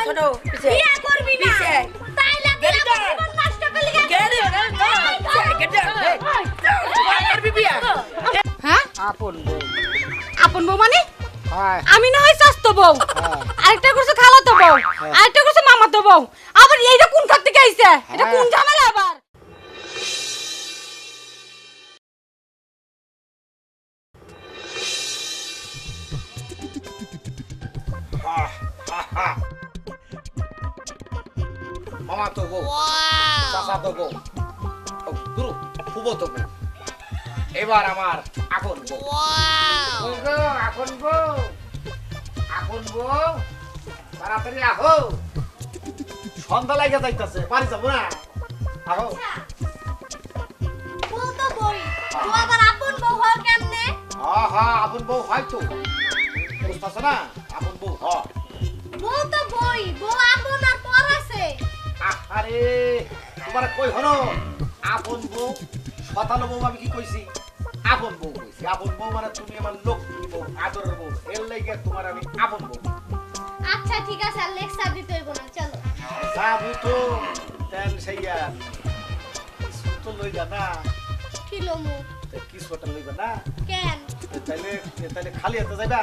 ছোট বিয়ে করবি না তাইলে জীবন নষ্ট করলি হ্যাঁ আপন বউ আপন বউ মানে হ্যাঁ আমি না হয় চাস্তো বউ হ্যাঁ। আরেকটা করছে খালাতো বউ আরেকটা করছে মামাতো বউ আবার এইটা কোন খাত থেকে আইছে এটা কোন ঝামেলা আবার মামা তো বউ চাচা তো বউ গুরু ফুবো তো বউ এবার আমার আপন বউ বউ গো, আপন বউ আপন বউ তাড়াতাড়ি আহো সন্ধ্যা লাগা যাইতাছে বাড়ি যাবো না আহো বউ তো বই ও আবার আপন বউ হয় কেমনে হা আপন বউ হয়তো বুঝতেছ না আপন বউ হ বউ তো বই বউ আপন আর পর আছে আরে তোমার কই হলো আপন বউ শতালো বউ আমি কি কইছি আপন বউ কইছি আপন বউ মানে তুমি আমার লক্ষ্মী বউ আদরের বউ এর লাগি তোমার আমি আপন বউ আচ্ছা ঠিক আছে আর লেকচার দিতে হইব না চলো যাবো তো তেন সেইয়া কিছু তো লইবা না কিলোমু কিছু একটা লইবা না কেন তাইলে তাইলে খালি হাতে যাইবা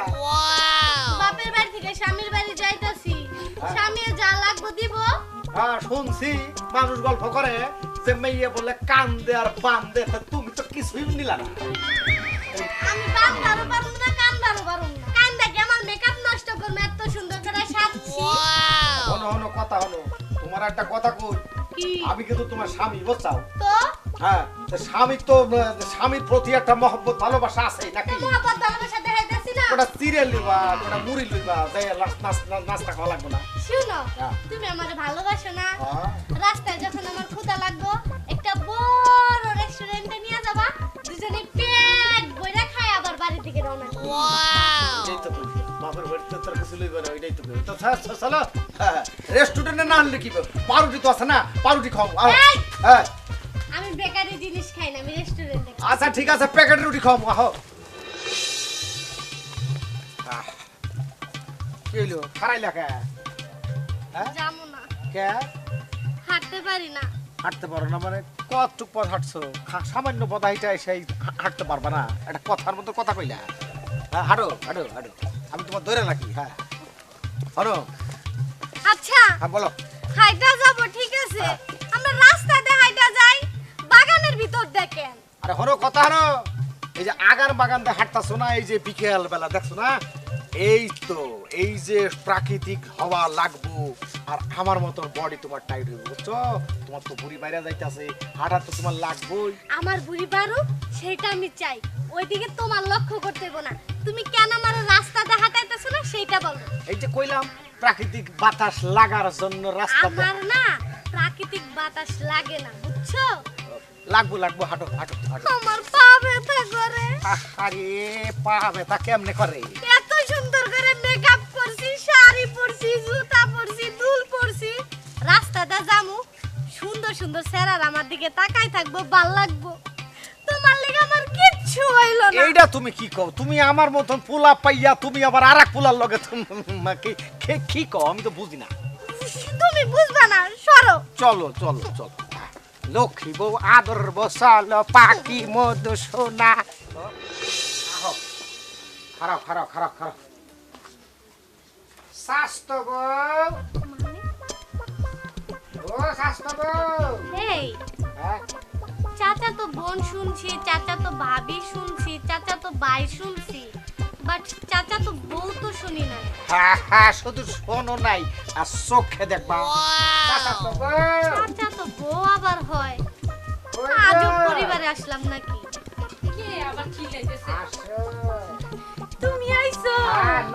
বাপের বাড়ি থেকে স্বামীর বাড়ি যাইতাছি স্বামী যা লাগবে দিব হ্যাঁ শুনছি মানুষ গল্প করে যে মেয়ে বলে কান্দে আর বান্দে তা তুমি তো কিছুই নিলা না আমি বান বারো পারুম না কান বারো পারুম না কান দেখে আমার মেকআপ নষ্ট করবে এত সুন্দর করে সাজছি হলো হলো কথা হলো তোমার একটা কথা কই কি আমি কিন্তু তোমার স্বামী বুঝছাও তো হ্যাঁ তো স্বামী তো স্বামীর প্রতি একটা মহব্বত ভালোবাসা আছে নাকি মহাপত ভালোবাসা দেখাইতেছি না ওটা সিরিয়াল লইবা ওটা মুড়ি লইবা যাই নাস্তা খাওয়া লাগবে না শুনো হ্যাঁ। তুমি আমারে ভালোবাসো না হ্যাঁ। রাস্তায় যখন আমার ক্ষুধা লাগবে একটা বড় রেস্টুরেন্টে নিয়ে যাবা দুজনে পেট বইরা খায় আবার বাড়ি থেকে রওনা করব এটাই তো কই বাপের বাড়িতে তোর কিছু লইবা না এটাই তো কই তো চলো হ্যাঁ রেস্টুরেন্টে না আনলে কি পাউরুটি তো আছে না পাউরুটি খাও এই! হ্যাঁ আমি বেকারি জিনিস খাই না আমি রেস্টুরেন্টে খাই আচ্ছা ঠিক আছে প্যাকেট রুটি খাও আহো কি হইলো খারাইলা কে হ্যাঁ যাবো না কে হাঁটতে পারি না হাঁটতে পারো না মানে কতটুক পথ হাঁটছো সামান্য পথ হাইটা সেই হাঁটতে পারবা না একটা কথার মতো কথা কইলা হ্যাঁ হাঁটো হাঁটো হাঁটো আমি তোমার ধরে রাখি হ্যাঁ হাঁটো আচ্ছা হ্যাঁ বলো হাইটা যাব ঠিক আছে আমরা রাস্তাতে হাইটা যাই বাগানের ভিতর দেখেন আরে হলো কথা হলো এই যে আগার বাগান দিয়ে হাঁটতাছো না এই যে বিকেল বেলা দেখছো না এই তো এই যে প্রাকৃতিক হাওয়া লাগবো আর আমার মতো বডি তোমার টাইট হইব বুঝছো তোমার তো বুড়ি বাইরে যাইতাছে হাঁটা তো তোমার লাগবোই আমার বুড়ি বারো সেটা আমি চাই ওইদিকে তোমার লক্ষ্য করতে হইব না তুমি কেন আমার রাস্তাতে হাঁটাইতেছো না সেইটা বলো এই যে কইলাম প্রাকৃতিক বাতাস লাগার জন্য রাস্তা আমার না প্রাকৃতিক বাতাস লাগে না বুঝছো লাগবো লাগবো হাঁটো হাঁটো হাঁটো আমার পা ব্যথা করে আরে পা ব্যথা কেমনে করে এত সুন্দর করে মেকআপ করছি শাড়ি পরছি জুতা পরছি দুল পরছি রাস্তাটা যামু সুন্দর সুন্দর স্যারার আমার দিকে তাকাই থাকবো ভাল লাগবো তোমার লেগে আমার কিচ্ছু হইল না এইটা তুমি কি কও তুমি আমার মতন পোলা পাইয়া তুমি আবার আরেক পোলার লগে কি কও আমি তো বুঝি না তুমি বুঝবা না সরো চলো চলো চলো লক্ষ্মী বউ আদর বসালো পাখি মধু সোনা খারাপ খারাপ খারাপ খারাপ স্বাস্থ্য বউ ও স্বাস্থ্য বউ এই হ্যাঁ চাচা তো বোন শুনছি চাচা তো ভাবি শুনছি চাচা তো ভাই শুনছি বাট চাচা তো বউ তো শুনি না হ্যাঁ হ্যাঁ শুধু শোনো নাই আর চোখে দেখবা স্বাস্থ্য বউ চাচা তো বউ আবার হয় ওই আজও গো। পরিবারে আসলাম নাকি কে আবার কি লাইতেছে আসো তুমি আইছো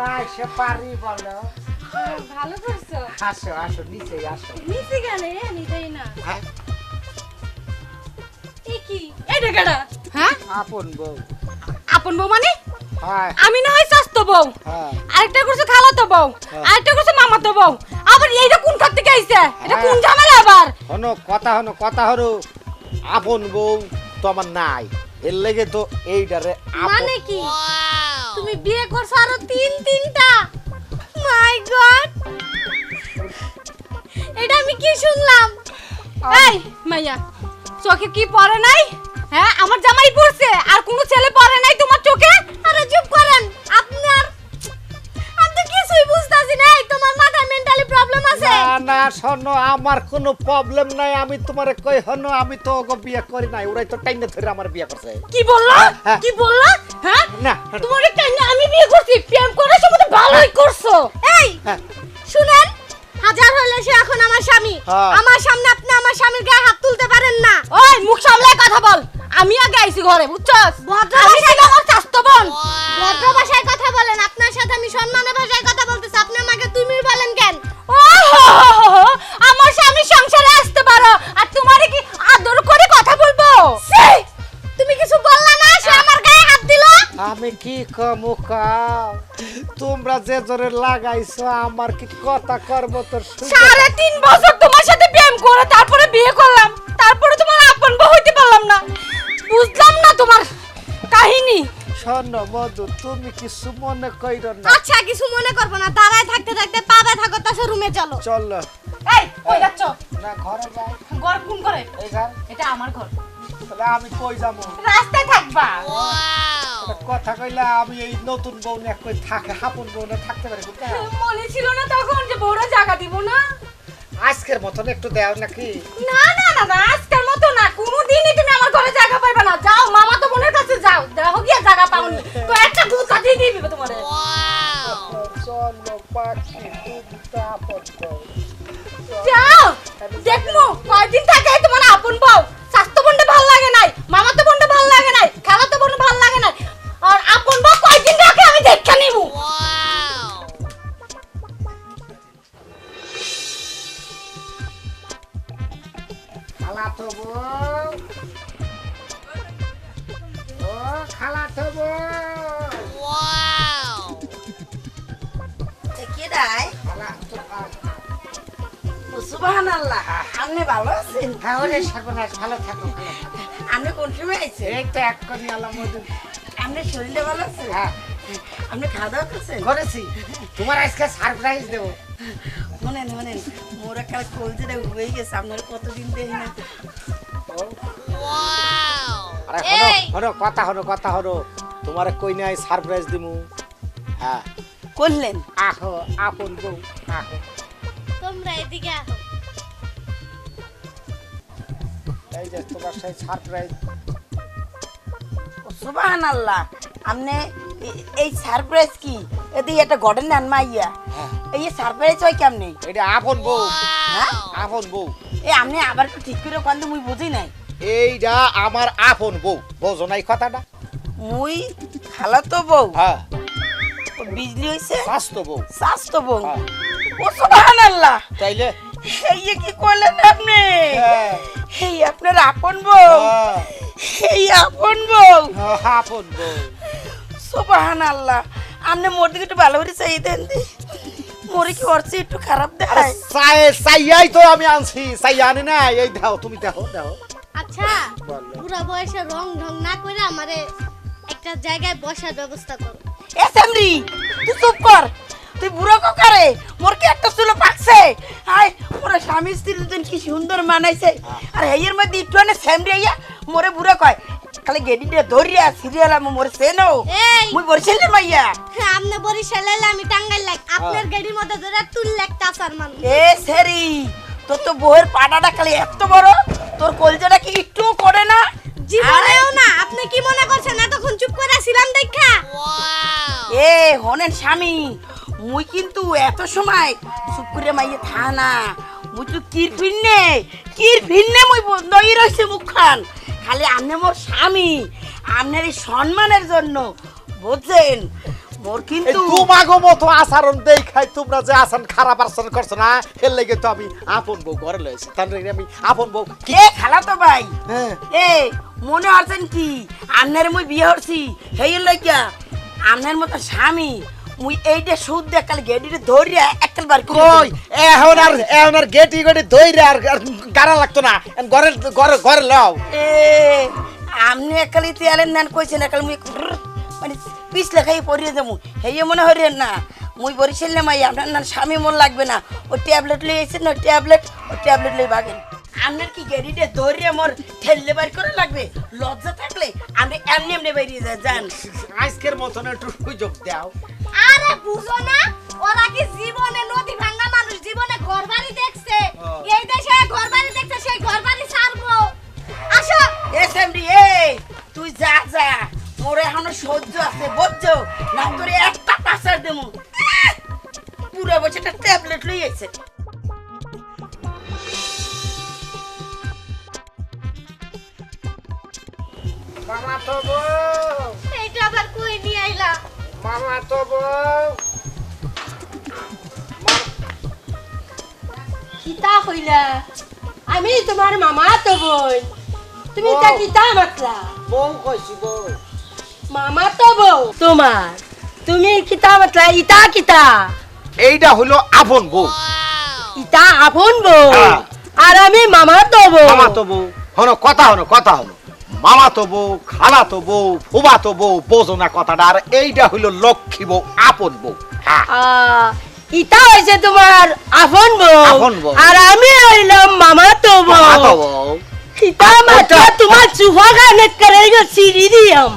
না সে পারি বলো ভালো করছো আসো আসো নিচে আসো নিচে গেলে নিতেই না হ্যাঁ এই কি এইটা কেডা হ্যাঁ আপন বউ আপন বউ মানে হ্যাঁ আমি না হয় চাস্তো বউ হ্যাঁ আরেকটা করছে খালাতো বউ হ্যাঁ। আরেকটা করছে মামাতো বউ আবার এইটা কোন খাত থেকে আইছে এটা কোন হ্যাঁ। ঝামেলা আবার হনো কথা হলো আপন বউ তো আমার নাই এর লেগে তো এইটারে মানে কি তুমি বিয়ে করছো আরো তিনটা মাই গড এটা আমি কি শুনলাম? এই মাইয়া চোখে কি পড়ে নাই? হ্যাঁ আমার জামাই পড়ছে আর কোনো ছেলে পড়ে নাই তোমার চোখে? আরে চুপ করেন আমি তো কিছুই বুঝতাছি না। এই তোমার মাথায় মেন্টালি প্রবলেম আছে? না না শোনো, আমার কোনো প্রবলেম নাই। আমি তোমারে কই হনো, আমি তো ওকে বিয়ে করি নাই, ওরাই তো টাইনে ধরে আমার বিয়ে করছে। কি বললা? হ্যাঁ। কি বললা? হ্যাঁ না তোমার একটা আমি বিয়ে করছি, প্রেম করার সময় তো ভালোই করছো। এই হ্যাঁ। শুনেন, হাজার হলে সে এখন আমার স্বামী। হ্যাঁ। আমার সামনে আপনি আমার স্বামীর গায়ে হাত তুলতে পারেন না। ওই মুখ সামলায় কথা বল। আমি আগে আইছি ঘরে, বুঝছস? ভদ্র আমি ভাষায় ছিলাম ওর স্বাস্থ্য বোন। ভদ্র ভাষায় কথা বলেন। আপনার সাথে আমি সম্মানের ভাষায় কথা বলতেছি, আপনি আমাকে তুমি বলেন কেন? ও আমার স্বামী সংসারে আসতে পারো আর তোমারে কি আদর করে কথা বলবো? ছি! তুমি কিছু বললা না, সে আমার গায়ে হাত দিল। আমি কি কমু কাও, তোমরা যে জোরে লাগাইছো আমার কি কথা করবো তোর? 3.5 বছর তোমার সাথে প্রেম করে তারপরে বিয়ে করলাম, তারপরে তোমার আপন বউ হইতে পারলাম না। বুঝলাম না তোমার কাহিনী। শোনো মধু, তুমি কিছু মনে কইরো না। আচ্ছা কিছু মনে করবো না, দাঁড়ায় থাকতে থাকতে পাবে থাকো, তাছে রুমে চলো। চলো এই কই যাচ্ছ? না ঘরে যাই। ঘর কোন ঘরে? এই ঘর। এটা আমার ঘর। তাহলে আমি কই যাবো? রাস্তায় থাকবা। একটা কথা কইলা, আমি এই নতুন বউ না কই থাকে, হাপুন বউ না থাকতে পারি বুঝতে? মনে ছিল না তখন যে বউরা জায়গা দিব না? আজকের মতন একটু দেও নাকি? না না না না, আজকের মতো না, কোনোদিনই তুমি আমার ঘরে জায়গা পাইবে না। যাও মামা তো বোনের কাছে যাও, দেখো গিয়ে জায়গা পাওনি তো একটা গুছা দিয়ে দিবে তোমারে। চলো পাখি, তুমি তো আপন বউ। যাও দেখমু কয়দিন থাকে তোমার আপন বউ। স্বাস্থ্য বোনটা ভালো লাগে নাই, মামা তো বোনটা ভালো লাগে নাই, খালা তো বোন ভালো লাগে নাই, আর আপন বউ কয়দিন রাখে আমি দেখা নিবো। খালাতো বউ, ও খালাতো বউ, খালাতো সুবহানাল্লাহ, আপনি ভালো আছেন? হ্যাঁ ওরে সর্বনাশ, ভালো থাকো ভালো থাকো। আপনি কোন সময় আইছেন? এই তো এক করি আলাম মধু। আপনার শরীরটা ভালো আছে? হ্যাঁ আপনি খাওয়া দাওয়া করছেন? করেছি, তোমার আজকে সারপ্রাইজ দেবো। শোনেন শোনেন, মোর একটা কলজিটা হয়ে গেছে, আপনার কতদিন দেখি না। আরে হনো এই! হনো, কথা হনো, তোমার কই নাই সারপ্রাইজ দিমু। হ্যাঁ করলেন? আহো আপন বউ, আহো। তোমরা এদিকে আসো। এই যে তোমার সেই সারপ্রাইজ। সুবহানাল্লাহ, আপনি এই সারপ্রাইজ কি? এদিকে একটা গড়েন নেন মাইয়া, হ্যাঁ এই সারপ্রাইজ হয় কেমনে? এটা আপন বউ, হ্যাঁ আপন বউ। এই আপনি আবার একটু ঠিক করে কোন, মুই বুঝি নাই। এইটা আমার আপন বউ, বোঝো না এই কথাটা? মুই খালাতো বউ, হ্যাঁ ও বিজলি হইছে স্বাস্থ্য বউ। স্বাস্থ্য বউ। হ্যাঁ। ও সুবহানাল্লাহ, তাইলে এই কি করলেন আপনি? হ্যাঁ, এই আপনার আপন বউ, হ্যাঁ, এই আপন বউ। হ্যাঁ, আপন বউ। সুবহানাল্লাহ, আপনি মোর দিকে একটু ভালো করে চাই দেন দি। মোরে কি ওর চেয়ে একটু খারাপ আরে দেখায়? চাইয়াই তো আমি আনছি, চাই আনি না। এই দাও, তুমি দেখো দেখো। আচ্ছা বলো। বুড়া বয়সে রং ঢং না করে আমারে একটা জায়গায় বসার ব্যবস্থা করো। এ সামরি, তুই চুপ কর। তুই বুড়ো কারে? মোর কি একটা চুলো পাকছে? হাই, মোরে স্বামী স্ত্রী দুজন কি সুন্দর মানাইছে। আর হেয়ের মধ্যে একটু না সামরি আইয়া মোরে বুড়ো কয়। খালি গেডিটা ধরিয়া সিরিয়াল আমি মোরে সেনো। এই! মুই বলছিলাম মাইয়া। হ্যাঁ, আপনি বরিশালে আমি টাঙ্গাইল লাগ, আপনার গাড়ির মধ্যে ধরে তুল লাগ টাসার মানুষ। এ সেরি, তোর তো বউয়ের পাটাটা খালি এত বড়, তোর কলজাটা কি একটু করে না? জীবনেও না। আপনি কি মনে করছেন এতক্ষণ চুপ করে ছিলাম দেখা? এ হনেন স্বামী, মুই কিন্তু এত সময় চুপ করে মাইয়ে থা না। মুই তো কির ভিন্নে মুই বন্ধই রইছে মুখখান। খালি আপনি মোর স্বামী, আপনার এই সম্মানের জন্য বুঝছেন। মোর এই কিন্তু তোমাগো মতো আচরণ দেখাই তোমরা যে আচরণ খারাপ আচরণ করছো না, এর লেগে তো আমি আপন বউ ঘরে লয়েছি। তার লেগে আমি আপন বউ কি? এ খালা তো ভাই, হ্যাঁ এ মনে হচ্ছেন কি আপনার মুই বিয়ে হচ্ছি হেই লইয়া আপনার মতো স্বামী মুই এইটা সুদ দিয়ে কাল গেডিতে ধরিয়া এককাল বার কই এখন আর গেটি দইরে আর গাড়া লাগতো না। ঘরে ঘরে ঘরে লও। এ আপনি একালি তেলের নান কইছেন একাল মুই মানে পিছলে খাই পড়িয়ে যাবো হেয়ে মনে হরিয়েন না। মুই বরিশালে মাই আপনার না স্বামী মন লাগবে না ও ট্যাবলেট লই এসেছেন না ট্যাবলেট লই বাগেন আপনার কি গাড়িতে দৌড়িয়ে মোর ঠেললে বাইর করে লাগবে লজ্জা থাকলে আপনি এমনি এমনি বেরিয়ে যান আজকের মতন একটু সুযোগ দাও। আরে বুঝো না ওরা কি জীবনে নদী ভাঙা মানুষ জীবনে ঘরবাড়ি দেখছে এই দেশে ঘরবাড়ি দেখছে সেই ঘরবাড়ি ছাড়বো আসো এসএমডি এই তুই যা যা মোরে এখনো সহ্য আছে বুঝছো না তোরে একটা পাসার দেবো পুরো বছরটা ট্যাবলেট লই আইছে মামা তো বউ, এইটা আবার কই নিয়ে আইলা মামা তো বউ। কিতা কইলা আমি তোমার মামা তো বোন তুমি তা কিতা মাতলা বউ কইছি বউ। মামা তো বউ তোমার তুমি কিতা মাতলা ইতা কিতা এইটা হলো আপন বউ। ইতা আপন বউ হ্যাঁ। আর আমি মামা তো বউ মামা তো বউ হনো কথা হলো মামা তো বউ খালা তো বউ ফুবা তো বউ বোঝো না কথাটা। আর এইটা হইলো লক্ষ্মী বউ আপন বউ। হ্যাঁ ইতা হইছে তোমার আপন আপন বউ বউ। আর আমি হইলাম মামা তো মামা তো বউ বউ। কিতা মাতলা তোমার চুহা গানে করে সিঁড়ি দিয়াম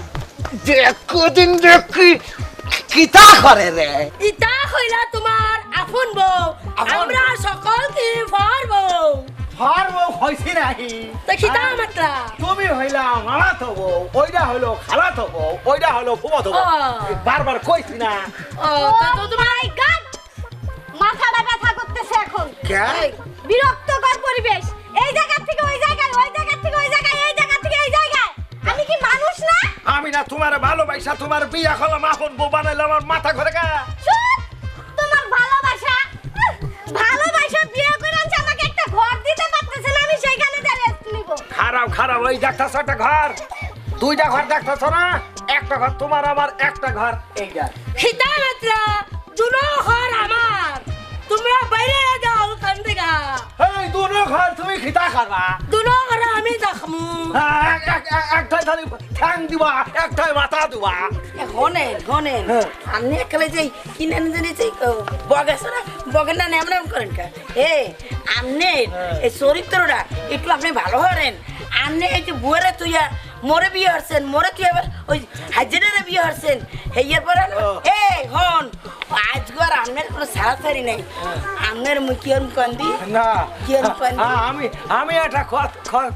দেখুদিন দেখি কিতা করে রে। ইতা হইলা তোমার আপন বউ আপন আমরা সকল কি পারবো ফার বউ হইছি নাহি। তো কিতা মাতলা তুমি হইলা মামা তো বউ, ওইটা হইলো খালা তো বউ, ওইটা হইলো ফুবা তো বউ। বারবার কইছি না। তো তোমার এই গান মাথাটা ব্যথা করতেছে এখন কে? বিরক্তকর পরিবেশ এই জায়গা থেকে ওই জায়গায় ওই জায়গা থেকে ওই জায়গায় এই জায়গা থেকে এই জায়গায় আমি কি মানুষ না আমি না তোমার ভালোবাসা তোমার বিয়া করলাম আপন বউ বানাইলাম আমার মাথা ঘরে গা। চুপ! তোমার ভালোবাসা ভালোবাসা বিয়ে করে আনছে আমাকে একটা ঘর দিতে পারতেছে না আমি সেইখানে দাঁড়িয়ে নিব খারাপ ওই দেখতেছ একটা ঘর, দুইটা ঘর দেখতেছ না, একটা ঘর তোমার আমার একটা ঘর এইটা। কিতা মাতলা দুনো ঘর আমার তোমরা বাইরে যাও ওখান থেকে এই দুনো ঘর তুমি খিতা খাবা। দুনো ঘর আমি দেখমু একটাই খালি ঠ্যাং দিবা, একটাই মাথা দিবা। হনেন আপনি একলে যে কিনে জানি যে বগাছে না বগের না নাম নাম করেন কা এ আপনি এই চরিত্রটা একটু আপনি ভালো হরেন আপনি এই যে বুয়ারে তুইয়া মোরে বিয়ে হরছেন মোরে তুই আবার ওই হাজিরারে বিয়ে হরছেন হেয়ার পর এই হন আজগর আপনার কোনো সারাসারি নাই আপনার মুই কি আর কান্দি না কি আর কান্দি আমি একটা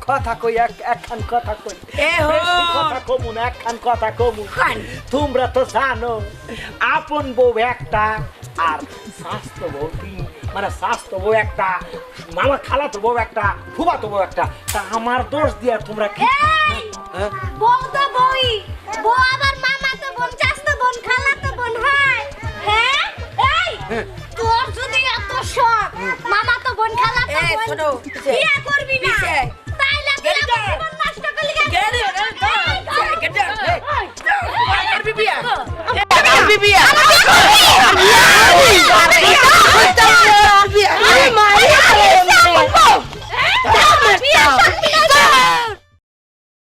কথা কই, একখান কথা কই। এ হন। বেশি কথা কমু না, একখান কথা কমু। কান। তোমরা তো জানো আপন বউ একটা আর স্বাস্থ্য বউ মানে স্বাস্থ্য বউ একটা, মামা খালা তো বউ একটা, ফুবা তো বউ একটা। তা আমার দোষ দিয়া তোমরা কি এই হ্যাঁ? বউ তো বউই বউ আবার মামা তো বোন চাচতো বোন খালা তো বোন হয় হ্যাঁ এই তোর যদি এত শখ মামা তো বোন খালা তো এই বোন ছোট বিয়ে করবি না পিছে